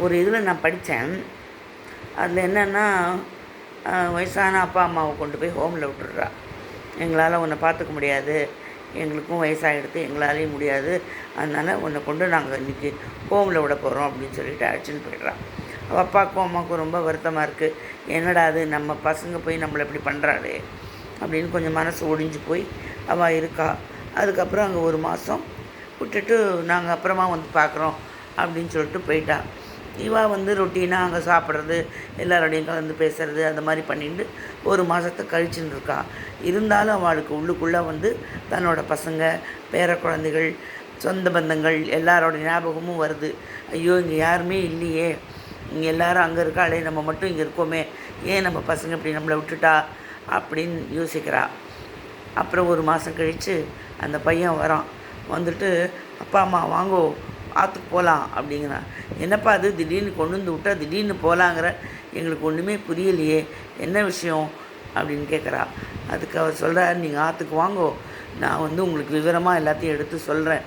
ஒரு இதில் நான் படித்தேன். அதில் என்னென்னா, வயசான அப்பா அம்மாவை கொண்டு போய் ஹோமில் விட்டுடுறா. எங்களால் உன்னை பார்த்துக்க முடியாது, எங்களுக்கும் வயசாகிடுது, எங்களாலேயும் முடியாது, அதனால் உன்னை கொண்டு நாங்கள் இன்றைக்கி ஹோமில் விட போகிறோம் அப்படின்னு சொல்லிட்டு அழைச்சின்னு போயிடுறான். அவள் அப்பாவுக்கும் அம்மாவுக்கும் ரொம்ப வருத்தமாக இருக்குது. என்னடா அது, நம்ம பசங்க போய் நம்மளை இப்படி பண்ணுறாளே அப்படின்னு கொஞ்சம் மனசு ஒடிஞ்சு போய் அவள் இருக்கா. அதுக்கப்புறம் அங்கே ஒரு மாதம் விட்டுட்டு நாங்கள் அப்புறமா வந்து பார்க்குறோம் அப்படின்னு சொல்லிட்டு போயிட்டா. இவா வந்து ரொட்டீனாக அங்கே சாப்பிட்றது, எல்லாரோடையும் கலந்து பேசுகிறது, அந்த மாதிரி பண்ணிட்டு ஒரு மாதத்தை கழிச்சுன்னு இருக்கா. இருந்தாலும் அவளுக்கு உள்ளுக்குள்ளே வந்து தன்னோட பசங்க, பேர குழந்தைகள், சொந்த பந்தங்கள் எல்லாரோட ஞாபகமும் வருது. ஐயோ, இங்கே யாருமே இல்லையே, இங்கே எல்லோரும் அங்கே இருக்காளே, நம்ம மட்டும் இங்கே இருக்கோமே, ஏன் நம்ம பசங்க இப்படி நம்மளை விட்டுட்டா அப்படின்னு யோசிக்கிறா. அப்புறம் ஒரு மாதம் கழித்து அந்த பையன் வரான். வந்துட்டு, அப்பா அம்மா வாங்கோ ஆற்றுக்கு போகலாம் அப்படிங்கிறான். என்னப்பா அது, திடீர்னு கொண்டு வந்து விட்டா திடீர்னு போகலாங்கிற, எங்களுக்கு ஒன்றுமே புரியலையே, என்ன விஷயம் அப்படின்னு கேட்குறா. அதுக்கு அவர் சொல்கிறார், நீங்கள் ஆற்றுக்கு வாங்கோ, நான் வந்து உங்களுக்கு விவரமாக எல்லாத்தையும் எடுத்து சொல்கிறேன்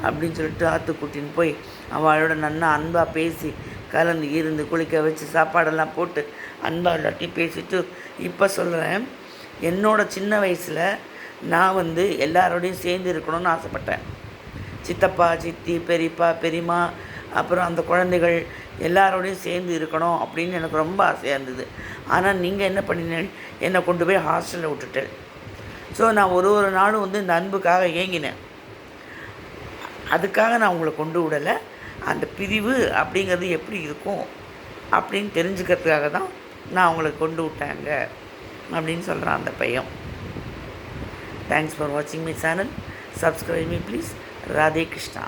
அப்படின்னு சொல்லிட்டு ஆற்றுக்கு கூட்டின்னு போய் அவளோட நன்னா அன்பாக பேசி கலந்து இருந்து குளிக்க வச்சு சாப்பாடெல்லாம் போட்டு அன்பாக எல்லாத்தையும் பேசிட்டு, இப்போ சொல்கிறேன், என்னோட சின்ன வயசில் நான் வந்து எல்லாரோடையும் சேர்ந்து இருக்கணும்னு ஆசைப்பட்டேன். சித்தப்பா, சித்தி, பெரியப்பா, பெரியம்மா, அப்புறம் அந்த குழந்தைகள் எல்லாரோடையும் சேர்ந்து இருக்கணும் அப்படின்னு எனக்கு ரொம்ப ஆசையாக இருந்தது. ஆனால் நீங்கள் என்ன பண்ணினேன், என்னை கொண்டு போய் ஹாஸ்டலில் விட்டுட்டேன். ஸோ நான் ஒரு நாளும் வந்து இந்த அன்புக்காக ஏங்கினேன். அதுக்காக நான் உங்களை கொண்டு விடலை. அந்த பிரிவு அப்படிங்கிறது எப்படி இருக்கும் அப்படின்னு தெரிஞ்சுக்கிறதுக்காக தான் நான் உங்களை கொண்டு விட்டாங்க அப்படின்னு சொல்கிறான் அந்த பையன். தேங்க்ஸ் ஃபார் வாட்சிங் my channel. Subscribe me please. Radhe Krishna.